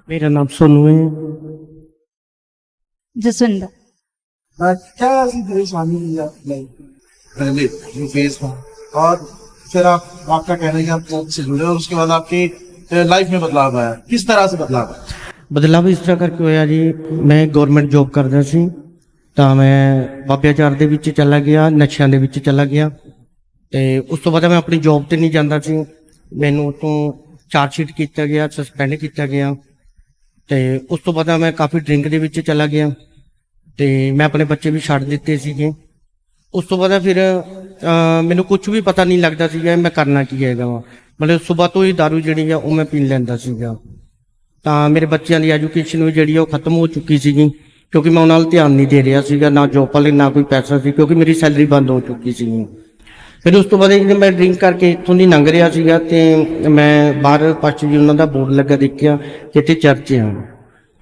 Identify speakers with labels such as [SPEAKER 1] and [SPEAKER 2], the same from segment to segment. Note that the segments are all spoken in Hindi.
[SPEAKER 1] मेरा नाम सोनू है।
[SPEAKER 2] जसविंदर।
[SPEAKER 3] क्या ऐसी परेशानी हुई आपकी लाइफ में पहले जो फेस था, और फिर आपका कहना है कि आप जॉब से जुड़े और उसके बाद आपकी लाइफ में बदलाव आया, किस तरह से बदलाव आया?
[SPEAKER 1] बदलाव इस तरह करके होया जी, मैं गवर्नमेंट जॉब करदा सी ਤਾਂ ਮੈਂ ਬਾਬਿਆਚਾਰ ਦੇ ਵਿੱਚ ਚਲਾ ਗਿਆ, ਨਸ਼ਿਆਂ ਦੇ ਵਿੱਚ ਚਲਾ ਗਿਆ ਤੇ ਉਸ ਤੋਂ ਬਾਅਦ ਮੈਂ ਆਪਣੀ ਜੌਬ ਤੇ ਨਹੀਂ ਜਾਂਦਾ ਸੀ। ਮੈਨੂੰ ਉਤੋਂ ਚਾਰਜ ਸ਼ੀਟ ਕੀਤਾ ਗਿਆ, ਸਸਪੈਂਡ ਕੀਤਾ ਗਿਆ ਤੇ ਉਸ ਤੋਂ ਬਾਅਦ ਮੈਂ ਕਾਫੀ ਡਰਿੰਕ ਦੇ ਵਿੱਚ ਚਲਾ ਗਿਆ ਤੇ ਮੈਂ ਆਪਣੇ ਬੱਚੇ ਵੀ ਛੱਡ ਦਿੱਤੇ ਸੀਗੇ। ਉਸ ਤੋਂ ਬਾਅਦ ਫਿਰ ਮੈਨੂੰ ਕੁਝ ਵੀ ਪਤਾ ਨਹੀਂ ਲੱਗਦਾ ਸੀਗਾ ਮੈਂ ਕਰਨਾ ਕੀ ਹੈਗਾ ਵਾ। ਮਤਲਬ ਸਵੇਰ ਤੋਂ ਹੀ ਦਾਰੂ ਜਿਹੜੀ ਆ ਉਹ ਮੈਂ ਪੀਣ ਲੈਂਦਾ ਸੀਗਾ। ਤਾਂ ਮੇਰੇ ਬੱਚਿਆਂ ਦੀ ਐਜੂਕੇਸ਼ਨ ਵੀ ਜਿਹੜੀ ਆ ਉਹ ਖਤਮ ਹੋ ਚੁੱਕੀ ਸੀਗੀ, ਕਿਉਂਕਿ ਮੈਂ ਉਹਨਾਂ ਨਾਲ ਧਿਆਨ ਨਹੀਂ ਦੇ ਰਿਹਾ ਸੀਗਾ, ਨਾ ਜੋਬ ਵਾਲੇ ਨਾ ਕੋਈ ਪੈਸਾ ਸੀ, ਕਿਉਂਕਿ ਮੇਰੀ ਸੈਲਰੀ ਬੰਦ ਹੋ ਚੁੱਕੀ ਸੀ। ਫਿਰ ਉਸ ਤੋਂ ਬਾਅਦ ਜਦੋਂ ਮੈਂ ਡਰਿੰਕ ਕਰਕੇ ਇੱਥੋਂ ਦੀ ਲੰਘ ਰਿਹਾ ਸੀਗਾ ਤੇ ਮੈਂ ਬਾਹਰ ਪਾਸਟਰ ਜੀ ਉਹਨਾਂ ਦਾ ਬੋਰਡ ਲੱਗਾ ਦੇਖਿਆ ਕਿ ਇੱਥੇ ਚਰਚ ਆ।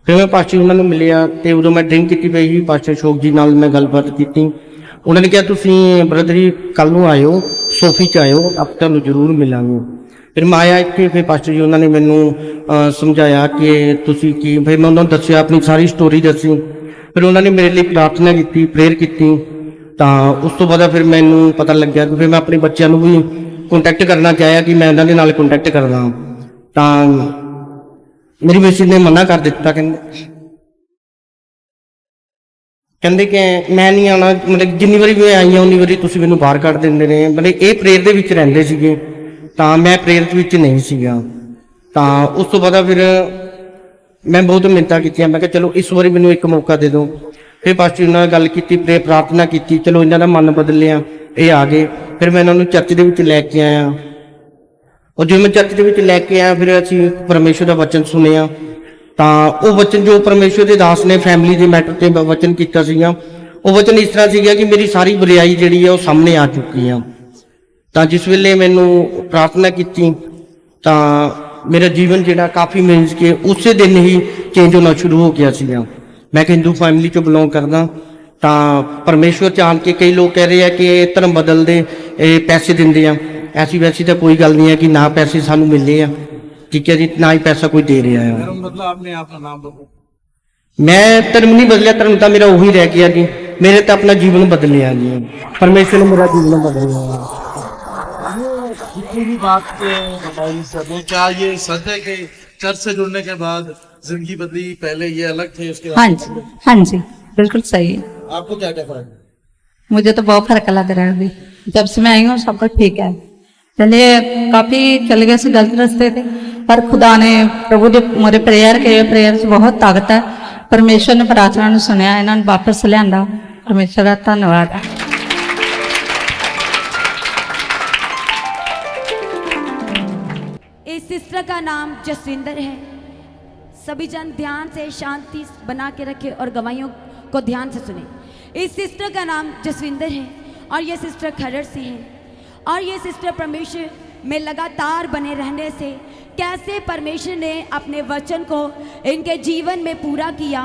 [SPEAKER 1] ਫਿਰ ਮੈਂ ਪਾਸਟਰ ਜੀ ਉਹਨਾਂ ਨੂੰ ਮਿਲਿਆ ਤੇ ਉਦੋਂ ਮੈਂ ਡਰਿੰਕ ਕੀਤੀ ਪਈ ਸੀ। ਪਾਸਟਰ ਅਸ਼ੋਕ ਜੀ ਨਾਲ ਮੈਂ ਗੱਲਬਾਤ ਕੀਤੀ। ਉਹਨਾਂ ਨੇ ਕਿਹਾ ਤੁਸੀਂ ਬ੍ਰਦਰ ਜੀ ਕੱਲ ਨੂੰ ਆਇਓ, ਸੋਫੀ 'ਚ ਆਇਓ, ਆਪਾਂ ਤੁਹਾਨੂੰ ਜ਼ਰੂਰ ਮਿਲਾਂਗੇ। ਫਿਰ ਮੈਂ ਆਇਆ ਇੱਥੇ। ਫਿਰ ਪਾਸਟਰ ਜੀ ਉਹਨਾਂ ਨੇ ਮੈਨੂੰ ਸਮਝਾਇਆ ਕਿ ਤੁਸੀਂ ਕੀ, ਫਿਰ ਮੈਂ ਉਹਨਾਂ ਨੂੰ ਦੱਸਿਆ, ਆਪਣੀ ਸਾਰੀ ਸਟੋਰੀ ਦੱਸੀ। ਫਿਰ ਉਹਨਾਂ ਨੇ ਮੇਰੇ ਲਈ ਪ੍ਰਾਰਥਨਾ ਕੀਤੀ, ਪ੍ਰੇਅਰ ਕੀਤੀ। ਤਾਂ ਉਸ ਤੋਂ ਬਾਅਦ ਫਿਰ ਮੈਨੂੰ ਪਤਾ ਲੱਗਿਆ ਕਿ ਫਿਰ ਮੈਂ ਆਪਣੇ ਬੱਚਿਆਂ ਨੂੰ ਵੀ ਕੰਟੈਕਟ ਕਰਨਾ ਚਾਹਿਆ ਕਿ ਮੈਂ ਉਹਨਾਂ ਦੇ ਨਾਲ ਕੰਟੈਕਟ ਕਰਦਾ। ਤਾਂ ਮੇਰੀ ਮਿਸਿਸ ਨੇ ਮਨਾ ਕਰ ਦਿੱਤਾ, ਕਹਿੰਦੇ ਕਿ ਮੈਂ ਨਹੀਂ ਆਉਣਾ। ਮਤਲਬ ਜਿੰਨੀ ਵਾਰੀ ਮੈਂ ਆਈ ਹਾਂ ਉਨੀ ਵਾਰੀ ਤੁਸੀਂ ਮੈਨੂੰ ਬਾਹਰ ਕੱਢ ਦਿੰਦੇ ਨੇ। ਮਤਲਬ ਇਹ ਪ੍ਰੇਅਰ ਦੇ ਵਿੱਚ ਰਹਿੰਦੇ ਸੀਗੇ ਤਾਂ ਮੈਂ ਪ੍ਰੇਅਰ ਵਿੱਚ ਨਹੀਂ ਸੀਗਾ। ਤਾਂ ਉਸ ਤੋਂ ਬਾਅਦ ਫਿਰ ਮੈਂ ਬਹੁਤ ਮਿੰਨਤਾਂ ਕੀਤੀਆਂ, ਮੈਂ ਕਿਹਾ ਚਲੋ ਇਸ ਵਾਰੀ ਮੈਨੂੰ ਇੱਕ ਮੌਕਾ ਦੇ ਦਿਓ। ਫਿਰ ਪਾਸਟਰ ਜੀ ਨਾਲ ਗੱਲ ਕੀਤੀ, ਪ੍ਰਾਰਥਨਾ ਕੀਤੀ, ਚਲੋ ਇਹਨਾਂ ਦਾ ਮਨ ਬਦਲਿਆ, ਇਹ ਆ ਗਏ। ਫਿਰ ਮੈਂ ਇਹਨਾਂ ਨੂੰ ਚਰਚ ਦੇ ਵਿੱਚ ਲੈ ਕੇ ਆਇਆ। ਔਰ ਜਦੋਂ ਮੈਂ ਚਰਚ ਦੇ ਵਿੱਚ ਲੈ ਕੇ ਆਇਆ ਫਿਰ ਅਸੀਂ ਪਰਮੇਸ਼ਵਰ ਦਾ ਵਚਨ ਸੁਣਿਆ। ਤਾਂ ਉਹ ਵਚਨ ਜੋ ਪਰਮੇਸ਼ਵਰ ਦੇ ਦਾਸ ਨੇ ਫੈਮਿਲੀ ਦੇ ਮੈਟਰ ਤੇ ਵਚਨ ਕੀਤਾ ਸੀਗਾ, ਉਹ ਵਚਨ ਇਸ ਤਰ੍ਹਾਂ ਸੀਗਾ ਕਿ ਮੇਰੀ ਸਾਰੀ ਬੁਰਾਈ ਜਿਹੜੀ ਹੈ ਉਹ ਸਾਹਮਣੇ ਆ ਚੁੱਕੀ ਆ। ਤਾਂ ਜਿਸ ਵੇਲੇ ਮੈਨੂੰ ਪ੍ਰਾਰਥਨਾ ਕੀਤੀ ਤਾਂ ਮੇਰਾ ਜੀਵਨ ਜਿਹੜਾ ਕਾਫੀ ਮੀਨਸ ਕਿ ਉਸੇ ਦਿਨ ਹੀ ਚੇਂਜ ਹੋਣਾ ਸ਼ੁਰੂ ਹੋ ਗਿਆ ਸੀਗਾ। ਮੈਂ ਇੱਕ ਹਿੰਦੂ ਫੈਮਿਲੀ ਚੋਂ ਬਿਲੋਂਗ ਕਰਦਾ। ਤਾਂ ਪਰਮੇਸ਼ਵਰ ਚਾਹਣ ਕੇ ਕਈ ਲੋਕ ਕਹਿ ਰਹੇ ਆ ਕਿ ਇਹ ਧਰਮ ਬਦਲਦੇ, ਇਹ ਪੈਸੇ ਦਿੰਦੇ ਆ। ਐਸੀ ਵੈਸੀ ਤਾਂ ਕੋਈ ਗੱਲ ਨਹੀਂ ਹੈ ਕਿ ਨਾ ਪੈਸੇ ਸਾਨੂੰ ਮਿਲੇ ਆ, ਠੀਕ ਹੈ ਜੀ, ਨਾ ਹੀ ਪੈਸਾ ਕੋਈ ਦੇ ਰਿਹਾ ਆ।
[SPEAKER 3] मतलब आपने अपना नाम बदला?
[SPEAKER 1] ਮੈਂ ਧਰਮ ਨਹੀਂ ਬਦਲਿਆ, ਧਰਮ ਤਾਂ ਮੇਰਾ ਉਹੀ ਰਹਿ ਗਿਆ ਜੀ। ਮੇਰੇ ਤਾਂ ਆਪਣਾ ਜੀਵਨ ਬਦਲਿਆ ਜੀ, ਪਰਮੇਸ਼ਵਰ ਨੇ ਮੇਰਾ ਜੀਵਨ ਬਦਲਿਆ।
[SPEAKER 3] जितनी भी बात बताई सर ने, क्या ये सच है कि चर्च से जुड़ने के बाद जिंदगी बदली? पहले ये अलग थे, उसके
[SPEAKER 2] हाँ
[SPEAKER 3] बाद
[SPEAKER 2] जी, हाँ जी, बिल्कुल सही है।
[SPEAKER 3] आपको क्या क्या फर्क है?
[SPEAKER 2] मुझे तो बहुत फर्क लग रहा है अभी, जब से मैं आई हूँ सब कुछ ठीक है। चलिए काफी चले गए से गलत रास्ते थे, पर खुदा ने, प्रभु ने मेरे प्रेयर के, प्रेयर से बहुत ताकत है। परमेश्वर ने प्रार्थना ने सुनिया, इन्होंने वापस लिया। परमेश्वर का धन्यवाद है।
[SPEAKER 4] इस सिस्टर का नाम जसविंदर है। सभी जन ध्यान से शांति बना के रखे और गवाहियों को ध्यान से सुने। इस सिस्टर का नाम जसविंदर है और ये सिस्टर खरड़ से है। और ये सिस्टर परमेश्वर में लगातार बने रहने से कैसे परमेश्वर ने अपने वचन को इनके जीवन में पूरा किया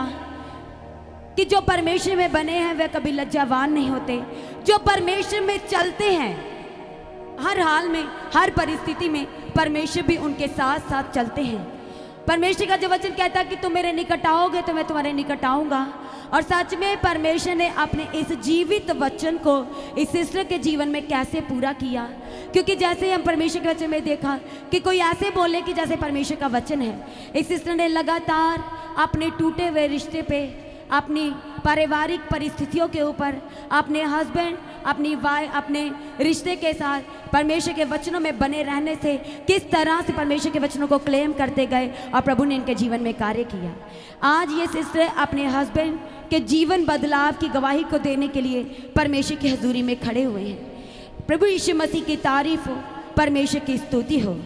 [SPEAKER 4] कि जो परमेश्वर में बने हैं वे कभी लज्जावान नहीं होते। जो परमेश्वर में चलते हैं, हर हाल में, हर परिस्थिति में परमेश्वर भी उनके साथ साथ चलते हैं। परमेश्वर का जो वचन कहता है कि तुम मेरे निकट आओगे तो मैं तुम्हारे निकट आऊँगा। और सच में परमेश्वर ने अपने इस जीवित वचन को इस सिस्टर के जीवन में कैसे पूरा किया, क्योंकि जैसे हम परमेश्वर के वचन में देखा कि कोई ऐसे बोले कि जैसे परमेश्वर का वचन है। इस सिस्टर ने लगातार अपने टूटे हुए रिश्ते पे, अपनी पारिवारिक परिस्थितियों के ऊपर, अपने हस्बैंड, अपनी वाइफ, अपने रिश्ते के साथ परमेश्वर के वचनों में बने रहने से किस तरह से परमेश्वर के वचनों को क्लेम करते गए और प्रभु ने इनके जीवन में कार्य किया। आज ये सिस्टर अपने हस्बैंड के जीवन बदलाव की गवाही को देने के लिए परमेश्वर की हजूरी में खड़े हुए हैं। प्रभु यीशु मसीह की तारीफ हो, परमेश्वर की स्तुति हो।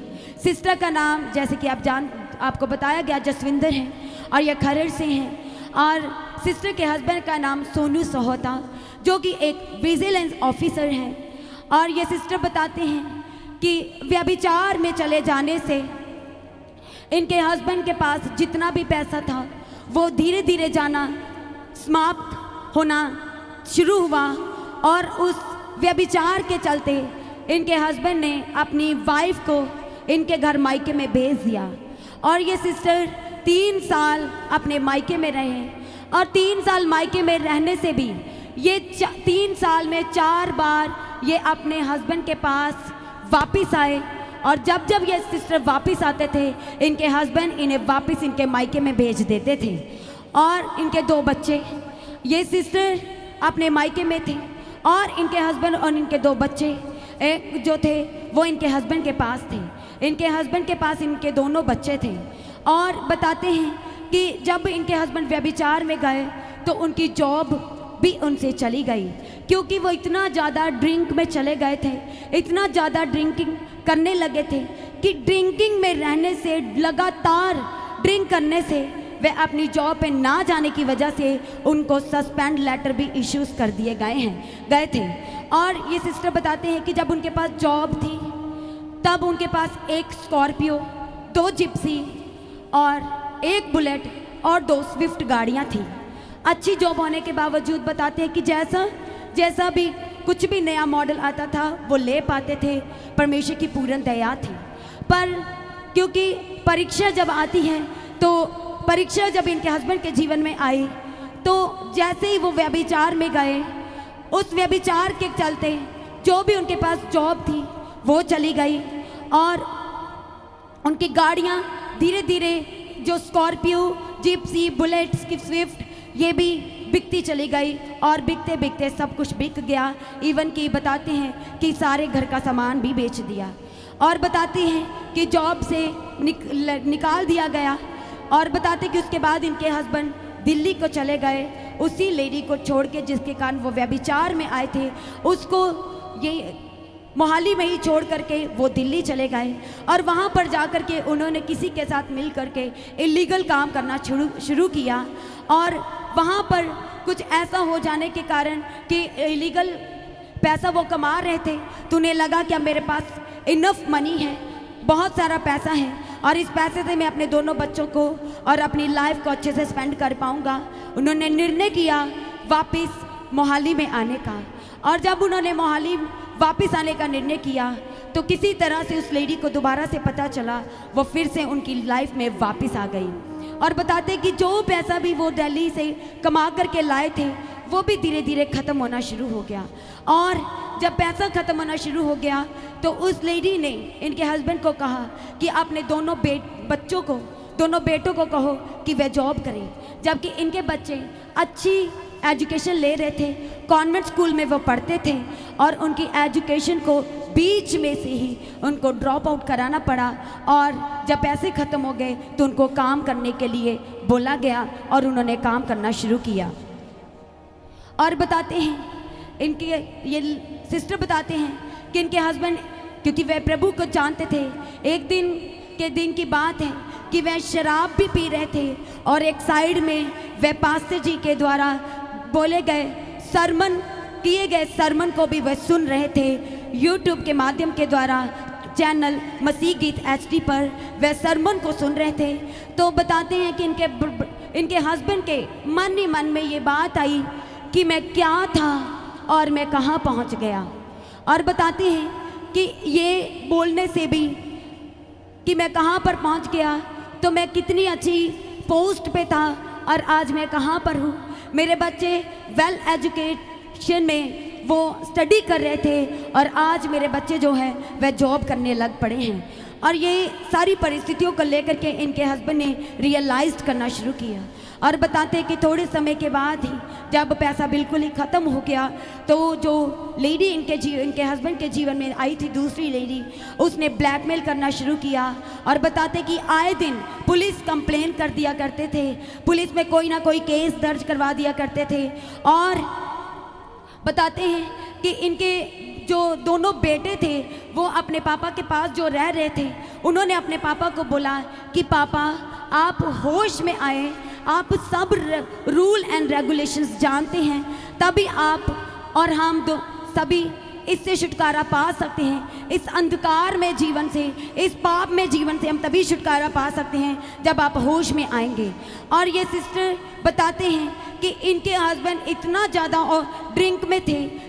[SPEAKER 4] सिस्टर का नाम जैसे कि आपको बताया गया जसविंदर है और यह खरड़ से हैं। और सिस्टर के हस्बैंड का नाम सोनू सोहता, जो कि एक विजिलेंस ऑफिसर हैं। और ये सिस्टर बताते हैं कि व्यभिचार में चले जाने से इनके हस्बैंड के पास जितना भी पैसा था वो धीरे धीरे जाना, समाप्त होना शुरू हुआ। और उस व्यभिचार के चलते इनके हस्बैंड ने अपनी वाइफ को इनके घर मायके में भेज दिया। और ये सिस्टर 3 साल अपने मायके में रहे और 3 साल मायके में रहने से भी ये 3 साल में 4 बार ये अपने हस्बैंड के पास वापस आए। और जब जब ये सिस्टर वापस आते थे, इनके हस्बैंड इन्हें वापस इनके मायके में भेज देते थे। और इनके 2 बच्चे, ये सिस्टर अपने मायके में थे और इनके हस्बैंड और इनके 2 बच्चे एक जो थे वो इनके हस्बैंड के पास थे। इनके हस्बैंड के पास इनके दोनों बच्चे थे। और बताते हैं कि जब इनके हस्बैंड व्यभिचार में गए तो उनकी जॉब भी उनसे चली गई, क्योंकि वो इतना ज़्यादा ड्रिंक में चले गए थे, इतना ज़्यादा ड्रिंकिंग करने लगे थे कि ड्रिंकिंग में रहने से, लगातार ड्रिंक करने से वे अपनी जॉब पे ना जाने की वजह से उनको सस्पेंड लेटर भी इश्यूज कर दिए गए थे। और ये सिस्टर बताते हैं कि जब उनके पास जॉब थी तब उनके पास 1 स्कॉर्पियो, 2 जिप्सी और 1 बुलेट और 2 स्विफ्ट गाड़ियाँ थी। अच्छी जॉब होने के बावजूद बताते हैं कि जैसा भी कुछ भी नया मॉडल आता था वो ले पाते थे, परमेश्वर की पूर्ण दया थी। पर क्योंकि परीक्षा जब आती है तो परीक्षा जब इनके हस्बैंड के जीवन में आई तो जैसे ही वो व्यभिचार में गए, उस व्यभिचार के चलते जो भी उनके पास जॉब थी वो चली गई और उनकी गाड़ियाँ धीरे धीरे, जो स्कॉर्पियो, जिप्सी, बुलेट, स्विफ्ट, ये भी बिकती चली गई और बिकते बिकते सब कुछ बिक गया। इवन कि बताते हैं कि सारे घर का सामान भी बेच दिया। और बताते हैं कि जॉब से निकाल दिया गया। और बताते कि उसके बाद इनके हस्बैंड दिल्ली को चले गए, उसी लेडी को छोड़ के जिसके कारण वो व्यभिचार में आए थे, उसको ये मोहाली में ही छोड़ करके वो दिल्ली चले गए। और वहाँ पर जा कर के उन्होंने किसी के साथ मिल करके इलीगल काम करना शुरू किया। और वहाँ पर कुछ ऐसा हो जाने के कारण कि इलीगल पैसा वो कमा रहे थे तो उन्हें लगा कि अब मेरे पास इनफ मनी है, बहुत सारा पैसा है और इस पैसे से मैं अपने दोनों बच्चों को और अपनी लाइफ को अच्छे से स्पेंड कर पाऊँगा। उन्होंने निर्णय किया वापस मोहाली में आने का। और जब उन्होंने मोहाली वापस आने का निर्णय किया तो किसी तरह से उस लेडी को दोबारा से पता चला, वो फिर से उनकी लाइफ में वापस आ गई। और बताते कि जो पैसा भी वो दिल्ली से कमा करके लाए थे वो भी धीरे धीरे ख़त्म होना शुरू हो गया। और जब पैसा ख़त्म होना शुरू हो गया तो उस लेडी ने इनके हस्बैंड को कहा कि अपने दोनों बेटों को कहो कि वे जॉब करें। जबकि इनके बच्चे अच्छी एजुकेशन ले रहे थे, कॉन्वेंट स्कूल में वो पढ़ते थे और उनकी एजुकेशन को बीच में से ही उनको ड्रॉप आउट कराना पड़ा। और जब पैसे ख़त्म हो गए तो उनको काम करने के लिए बोला गया और उन्होंने काम करना शुरू किया। और बताते हैं इनके ये सिस्टर बताते हैं कि इनके हस्बैंड, क्योंकि वह प्रभु को जानते थे, एक दिन की बात है कि वह शराब भी पी रहे थे और एक साइड में वह पास्टर जी के द्वारा बोले गए किए गए सरमन को भी वह सुन रहे थे। यूट्यूब के माध्यम के द्वारा चैनल मसीह गीत HD पर वह सरमन को सुन रहे थे। तो बताते हैं कि इनके हस्बैंड के मन ही मन में ये बात आई कि मैं क्या था और मैं कहाँ पहुँच गया। और बताते हैं कि ये बोलने से भी कि मैं कहाँ पर पहुँच गया, तो मैं कितनी अच्छी पोस्ट पे था और आज मैं कहाँ पर हूँ। मेरे बच्चे वेल एजुकेशन में वो स्टडी कर रहे थे और आज मेरे बच्चे जो है वह जॉब करने लग पड़े हैं। और ये सारी परिस्थितियों को लेकर के इनके हस्बैंड ने रियलाइज करना शुरू किया। और बताते हैं कि थोड़े समय के बाद ही जब पैसा बिल्कुल ही ख़त्म हो गया तो जो लेडी इनके हस्बैंड के जीवन में आई थी, दूसरी लेडी, उसने ब्लैकमेल करना शुरू किया। और बताते कि आए दिन पुलिस कंप्लेन कर दिया करते थे, पुलिस में कोई ना कोई केस दर्ज करवा दिया करते थे। और बताते हैं कि इनके जो दोनों बेटे थे वो अपने पापा के पास जो रह रहे थे, उन्होंने अपने पापा को बोला कि पापा आप होश में आए, आप सब रूल एंड रेगुलेशंस जानते हैं, तभी आप और हम सभी इससे छुटकारा पा सकते हैं। इस अंधकार में जीवन से, इस पाप में जीवन से हम तभी छुटकारा पा सकते हैं जब आप होश में आएंगे। और ये सिस्टर बताते हैं कि इनके हस्बैंड इतना ज़्यादा और ड्रिंक में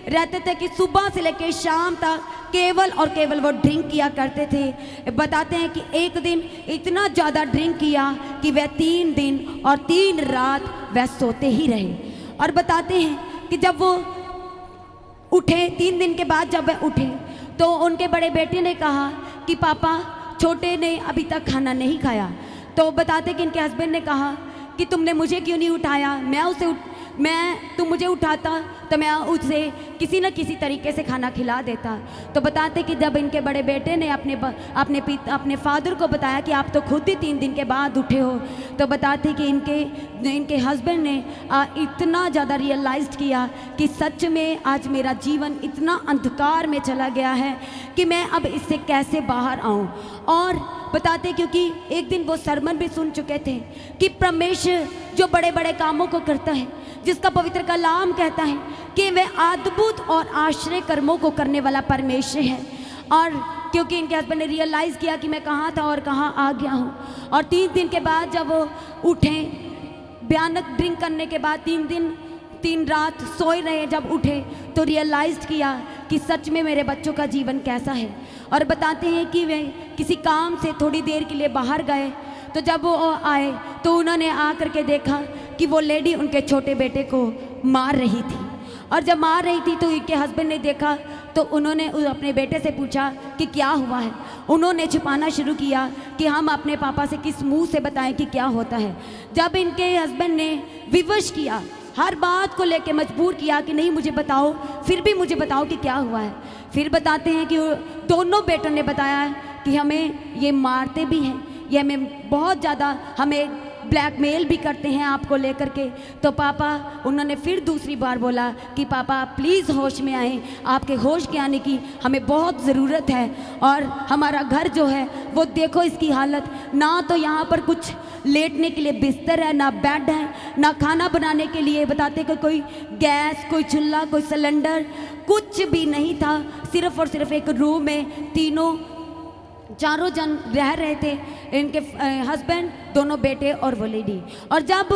[SPEAKER 4] रहते थे कि सुबह से लेकर शाम तक केवल और केवल वो ड्रिंक किया करते थे। बताते हैं कि एक दिन इतना ज़्यादा ड्रिंक किया कि वह 3 दिन और 3 रात वह सोते ही रहे। और बताते हैं कि जब वो उठे 3 दिन के बाद जब वह उठे तो उनके बड़े बेटे ने कहा कि पापा छोटे ने अभी तक खाना नहीं खाया। तो बताते कि इनके हस्बैंड ने कहा कि तुमने मुझे क्यों नहीं उठाया, तुम मुझे उठाता तो मैं उसे किसी न किसी तरीके से खाना खिला देता। तो बताते कि जब इनके बड़े बेटे ने अपने फादर को बताया कि आप तो खुद ही 3 दिन के बाद उठे हो, तो बताते कि इनके हस्बैंड ने इतना ज़्यादा रियलाइज़ किया कि सच में आज मेरा जीवन इतना अंधकार में चला गया है कि मैं अब इससे कैसे बाहर आऊँ। और बताते क्योंकि एक दिन वो सरमन भी सुन चुके थे कि परमेश्वर जो बड़े बड़े कामों को करता है, जिसका पवित्र कलाम कहता है कि वह अद्भुत और आश्चर्य कर्मों को करने वाला परमेश्वर है। और क्योंकि इनके हस्बैंड ने रियलाइज़ किया कि मैं कहाँ था और कहाँ आ गया हूँ, और 3 दिन के बाद जब वो उठे भयानक ड्रिंक करने के बाद 3 दिन 3 रात सोए रहे, जब उठे तो रियलाइज़ किया कि सच में मेरे बच्चों का जीवन कैसा है। और बताते हैं कि वे किसी काम से थोड़ी देर के लिए बाहर गए, तो जब वो आए तो उन्होंने आकर के देखा कि वो लेडी उनके छोटे बेटे को मार रही थी। और जब मार रही थी तो इनके हस्बैंड ने देखा तो उन्होंने अपने बेटे से पूछा कि क्या हुआ है। उन्होंने छुपाना शुरू किया कि हम अपने पापा से किस मुंह से बताएं कि क्या होता है। जब इनके हस्बैंड ने विवश किया, हर बात को लेके मजबूर किया कि नहीं मुझे बताओ, फिर भी मुझे बताओ कि क्या हुआ है। फिर बताते हैं कि दोनों बेटों ने बताया कि हमें ये मारते भी हैं, ये हमें बहुत ज़्यादा हमें ब्लैकमेल भी करते हैं आपको लेकर के। तो पापा उन्होंने फिर दूसरी बार बोला कि पापा प्लीज़ होश में आएँ, आपके होश के आने की हमें बहुत ज़रूरत है। और हमारा घर जो है वो देखो इसकी हालत, ना तो यहाँ पर कुछ लेटने के लिए बिस्तर है, ना बेड है, ना खाना बनाने के लिए बताते कि कोई गैस, कोई चूल्हा, कोई सिलेंडर, कुछ भी नहीं था। सिर्फ़ और सिर्फ एक रूम में चारों जन रह रहे थे, इनके हस्बैंड, दोनों बेटे और वो लेडी। और जब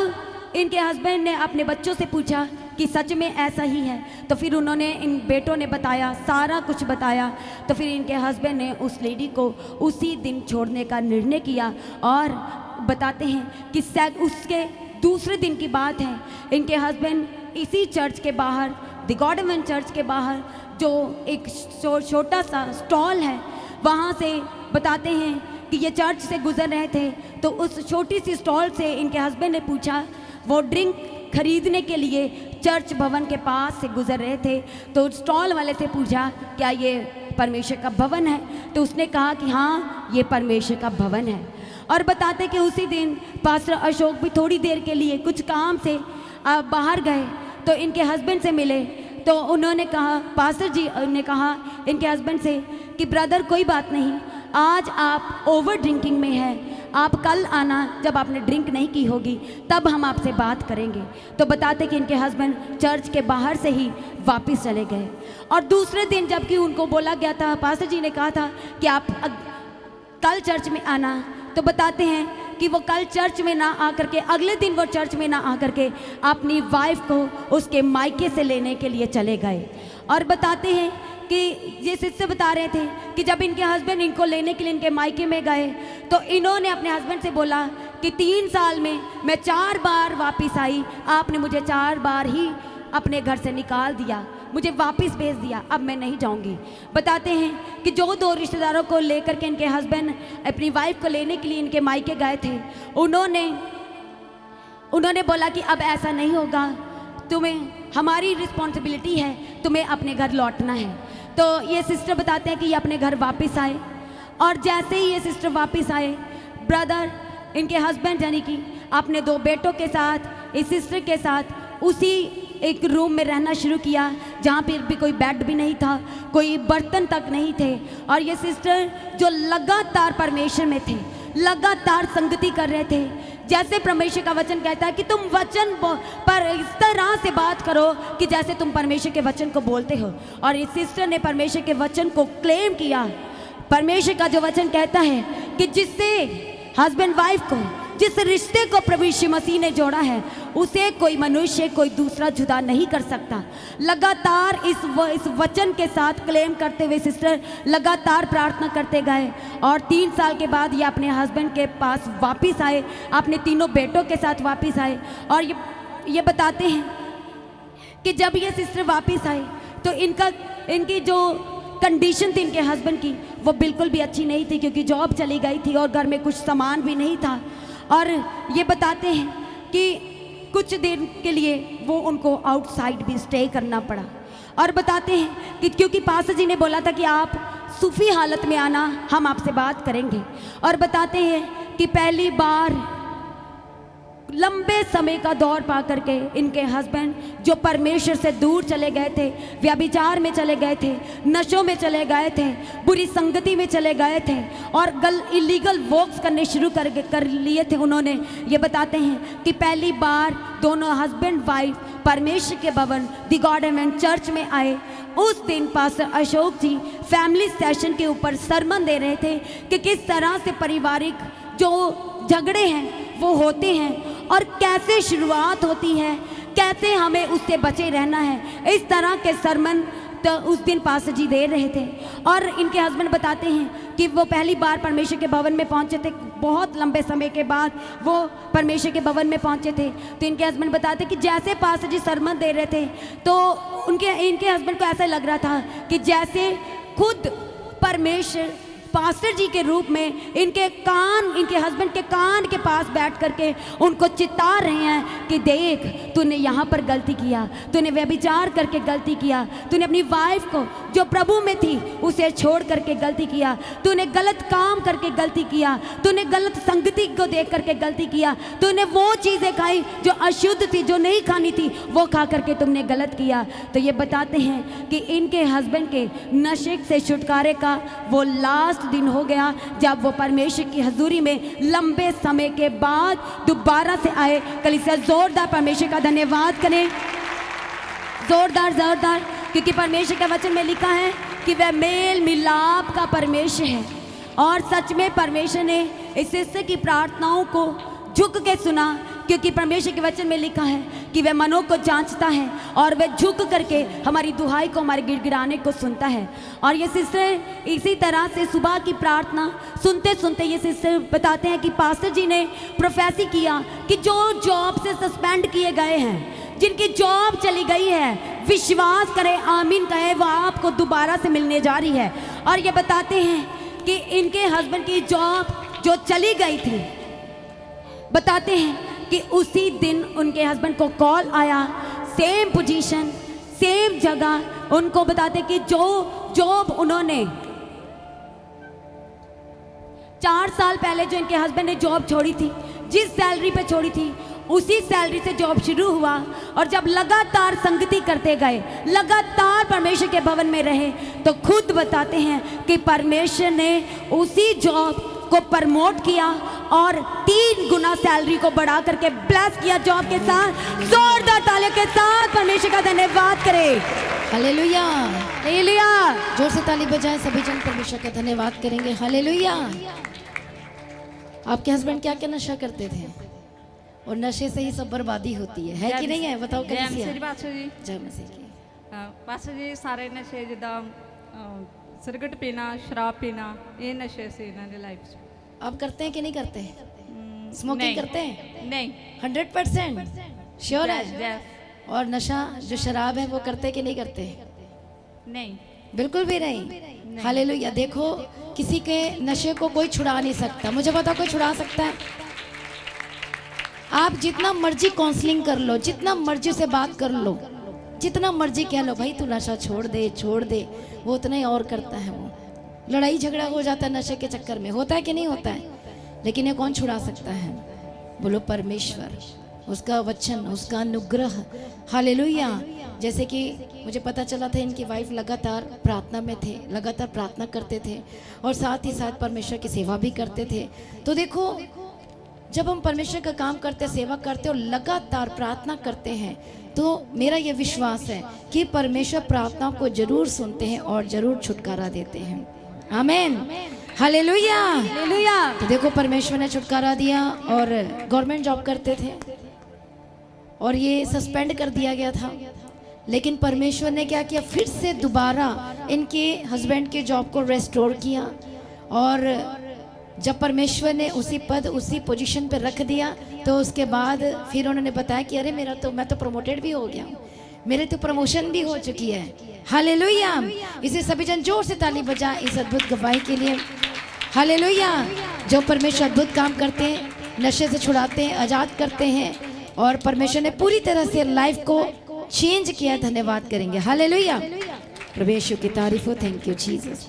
[SPEAKER 4] इनके हस्बैंड ने अपने बच्चों से पूछा कि सच में ऐसा ही है, तो फिर उन्होंने इन बेटों ने बताया, सारा कुछ बताया। तो फिर इनके हस्बैंड ने उस लेडी को उसी दिन छोड़ने का निर्णय किया। और बताते हैं कि उसके दूसरे दिन की बात है, इनके हस्बैंड इसी चर्च के बाहर, द गॉडमैन चर्च के बाहर जो एक छोटा सा स्टॉल है, वहाँ से बताते हैं कि ये चर्च से गुजर रहे थे। तो उस छोटी सी स्टॉल से इनके हस्बैंड ने पूछा, वो ड्रिंक खरीदने के लिए चर्च भवन के पास से गुजर रहे थे, तो स्टॉल वाले से पूछा क्या ये परमेश्वर का भवन है। तो उसने कहा कि हाँ ये परमेश्वर का भवन है। और बताते कि उसी दिन पास्टर अशोक भी थोड़ी देर के लिए कुछ काम से बाहर गए, तो इनके हस्बैंड से मिले। तो उन्होंने कहा, पास्टर जी ने कहा इनके हस्बैंड से कि ब्रदर कोई बात नहीं, आज आप ओवर ड्रिंकिंग में हैं, आप कल आना जब आपने ड्रिंक नहीं की होगी, तब हम आपसे बात करेंगे। तो बताते कि इनके हस्बैंड चर्च के बाहर से ही वापस चले गए। और दूसरे दिन जबकि उनको बोला गया था, पास्टर जी ने कहा था कि आप कल चर्च में आना, तो बताते हैं कि वो कल चर्च में ना आकर के, अगले दिन वो चर्च में ना आकर के अपनी वाइफ को उसके मायके से लेने के लिए चले गए। और बताते हैं कि ये सिस्टर बता रहे थे कि जब इनके हस्बैंड इनको लेने के लिए इनके मायके में गए, तो इन्होंने अपने हस्बैंड से बोला कि 3 साल में मैं 4 बार वापस आई, आपने मुझे 4 बार ही अपने घर से निकाल दिया, मुझे वापस भेज दिया, अब मैं नहीं जाऊंगी। बताते हैं कि जो 2 रिश्तेदारों को लेकर के इनके हस्बैंड अपनी वाइफ को लेने के लिए इनके मायके गए थे, उन्होंने बोला कि अब ऐसा नहीं होगा, तुम्हें हमारी रिस्पॉन्सिबिलिटी है, तुम्हें अपने घर लौटना है। तो ये सिस्टर बताते हैं कि ये अपने घर वापस आए। और जैसे ही ये सिस्टर वापस आए, ब्रदर इनके हस्बैंड यानी कि अपने 2 बेटों के साथ, इस सिस्टर के साथ उसी एक रूम में रहना शुरू किया, जहाँ पर भी कोई बेड भी नहीं था, कोई बर्तन तक नहीं थे। और ये सिस्टर जो लगातार परमेश्वर में थे, लगातार संगति कर रहे थे, जैसे परमेश्वर का वचन कहता है कि तुम वचन पर इस तरह से बात करो कि जैसे तुम परमेश्वर के वचन को बोलते हो। और इस सिस्टर ने परमेश्वर के वचन को क्लेम किया। परमेश्वर का जो वचन कहता है कि जिससे हस्बैंड वाइफ को जिस रिश्ते को प्रभु यीशु मसीह ने जोड़ा है उसे कोई मनुष्य कोई दूसरा जुदा नहीं कर सकता। लगातार इस वचन के साथ क्लेम करते हुए सिस्टर लगातार प्रार्थना करते गए और 3 साल के बाद ये अपने हस्बैंड के पास वापस आए, अपने तीनों बेटों के साथ वापस आए। और ये बताते हैं कि जब ये सिस्टर वापस आए तो इनकी जो कंडीशन थी इनके हस्बैंड की वो बिल्कुल भी अच्छी नहीं थी, क्योंकि जॉब चली गई थी और घर में कुछ सामान भी नहीं था। और ये बताते हैं कि कुछ दिन के लिए वो उनको आउटसाइड भी स्टे करना पड़ा। और बताते हैं कि क्योंकि पास्टर जी ने बोला था कि आप सूफी हालत में आना, हम आपसे बात करेंगे। और बताते हैं कि पहली बार लंबे समय का दौर पा करके इनके हस्बैंड जो परमेश्वर से दूर चले गए थे, व्यभिचार में चले गए थे, नशों में चले गए थे, बुरी संगति में चले गए थे और इलीगल वॉक्स करने शुरू कर लिए थे उन्होंने। ये बताते हैं कि पहली बार दोनों हस्बैंड वाइफ परमेश्वर के भवन दी गॉड एवेंट चर्च में आए। उस दिन पास्टर अशोक जी फैमिली सेशन के ऊपर सरमन दे रहे थे कि किस तरह से पारिवारिक जो झगड़े हैं वो होते हैं और कैसे शुरुआत होती है, कैसे हमें उससे बचे रहना है। इस तरह के सरमन तो उस दिन पास्टर जी दे रहे थे। और इनके हस्बैंड बताते हैं कि वो पहली बार परमेश्वर के भवन में पहुंचे थे, बहुत लंबे समय के बाद वो परमेश्वर के भवन में पहुंचे थे। तो इनके हस्बैंड बताते कि जैसे पास्टर जी सरमन दे रहे थे तो इनके हस्बैंड को ऐसा लग रहा था कि जैसे खुद परमेश्वर पास्टर जी के रूप में इनके हस्बैंड के कान के पास बैठ करके उनको चिता रहे हैं कि देख, तूने यहाँ पर गलती किया, तूने व्यभिचार करके गलती किया, तूने अपनी वाइफ को जो प्रभु में थी उसे छोड़ करके गलती किया, तूने गलत काम करके गलती किया, तूने गलत संगति को देख करके गलती किया, तूने वो चीज़ें खाई जो अशुद्ध थी, जो नहीं खानी थी, वो खा करके तुमने गलत किया। तो ये बताते हैं कि इनके हस्बैंड के नशे से छुटकारे का वो लास्ट दिन हो गया जब वो परमेश्वर की हजूरी में लंबे समय के बाद दोबारा से आए। कलीसिया जोरदार परमेश्वर का धन्यवाद करें, जोरदार, क्योंकि परमेश्वर के वचन में लिखा है कि वह मेल मिलाप का परमेश्वर है। और सच में परमेश्वर ने इस हिस्से की प्रार्थनाओं को झुक के सुना, क्योंकि परमेश्वर के वचन में लिखा है कि वह मनों को जांचता है और वह झुक करके हमारी दुहाई को, हमारे गिड़गिड़ाने को सुनता है। और ये सिस्टर इसी तरह से सुबह की प्रार्थना सुनते सुनते ये सिस्टर बताते हैं कि पास्टर जी ने प्रोफेसी किया कि जो जॉब से सस्पेंड किए गए हैं, जिनकी जॉब चली गई है, विश्वास करें, आमीन कहें, वह आपको दोबारा से मिलने जा रही है। और ये बताते हैं कि इनके हस्बैंड की जॉब जो चली गई थी, बताते हैं कि उसी दिन उनके हस्बैंड को कॉल आया, सेम पोजीशन, सेम जगह। उनको बताते कि जो जॉब उन्होंने 4 साल पहले जो इनके हस्बैंड ने जॉब छोड़ी थी, जिस सैलरी पे छोड़ी थी उसी सैलरी से जॉब शुरू हुआ। और जब लगातार संगति करते गए, लगातार परमेश्वर के भवन में रहे, तो खुद बताते हैं कि परमेश्वर ने उसी जॉब को प्रमोट किया और 3 गुना सैलरी को बढ़ा करके ब्लेस किया जॉब के साथ। जोरदार तालियों के साथ परमेश्वर का धन्यवाद करें।
[SPEAKER 5] हालेलुया,
[SPEAKER 4] हालेलुया,
[SPEAKER 5] जोर से ताली बजाएं, सभी जन परमेश्वर का धन्यवाद करेंगे। हालेलुया। आपके हस्बैंड क्या क्या नशा करते थे? और नशे से ही सब बर्बादी होती है कि नहीं है? बताओ
[SPEAKER 6] ਜੈ
[SPEAKER 5] कैसी
[SPEAKER 6] ਮਸੀਹ
[SPEAKER 5] है?
[SPEAKER 6] ਪਾਤਸ਼ਾਹ ਜੀ।
[SPEAKER 5] जय मसीह की।
[SPEAKER 6] ਪਾਤਸ਼ਾਹ ਜੀ ਸਾਰੇ ਨਸ਼ੇ ਜਿੱਦਾਂ ਸਿਗਰਟ ਪੀਣਾ, ਸ਼ਰਾਬ ਪੀਣਾ, ਇਹ ਨਸ਼ੇ ਸੀ ਇਹਨਾਂ ਦੀ ਲਾਈਫ 'ਚ।
[SPEAKER 5] आप करते हैं कि नहीं करते हैं? स्मोकिंग
[SPEAKER 6] नहीं।
[SPEAKER 5] करते हैं?
[SPEAKER 6] नहीं।
[SPEAKER 5] 100% श्योर है?
[SPEAKER 6] Yes।
[SPEAKER 5] और नशा जो शराब है वो करते हैं कि नहीं करते?
[SPEAKER 6] नहीं।
[SPEAKER 5] बिल्कुल भी नहीं। हालेलुया। देखो, किसी के नशे को कोई छुड़ा नहीं सकता। मुझे पता कोई छुड़ा सकता है? आप जितना मर्जी काउंसलिंग कर लो, जितना मर्जी से बात कर लो, जितना मर्जी कह लो भाई तू नशा छोड़ दे, छोड़ दे, वो उतना ही और करता है। वो लड़ाई झगड़ा हो जाता है नशे के चक्कर में, होता है कि नहीं होता है? लेकिन ये कौन छुड़ा सकता है? बोलो परमेश्वर, उसका वचन, उसका अनुग्रह। हालेलुया। जैसे कि मुझे पता चला था इनकी वाइफ लगातार प्रार्थना में थे, लगातार प्रार्थना करते थे और साथ ही साथ परमेश्वर की सेवा भी करते थे। तो देखो, जब हम परमेश्वर का काम करते, सेवा करते और लगातार प्रार्थना करते हैं, तो मेरा यह विश्वास है कि परमेश्वर प्रार्थना को जरूर सुनते हैं और जरूर छुटकारा देते हैं। आमीन। हालेलुया।
[SPEAKER 4] हालेलुया।
[SPEAKER 5] तो देखो परमेश्वर ने छुटकारा दिया और गवर्नमेंट जॉब करते थे और ये सस्पेंड कर दिया गया था, लेकिन परमेश्वर ने क्या किया, फिर से दोबारा इनके हस्बैंड के जॉब को रेस्टोर किया। और जब परमेश्वर ने उसी पद उसी पोजीशन पे रख दिया तो उसके बाद फिर उन्होंने बताया कि अरे मैं तो प्रमोटेड भी हो गया हूँ, मेरे तो प्रमोशन भी हो चुकी है। हालेलुया। इसे सभी जन जोर से ताली बजा इस अद्भुत गवाही के लिए। हालेलुया। जो परमेश्वर अद्भुत काम करते हैं, नशे से छुड़ाते हैं, आजाद करते हैं और परमेश्वर ने पूरी तरह से लाइफ को चेंज किया, धन्यवाद करेंगे। हालेलुया। प्रभु यीशु की तारीफ हो। Thank you Jesus.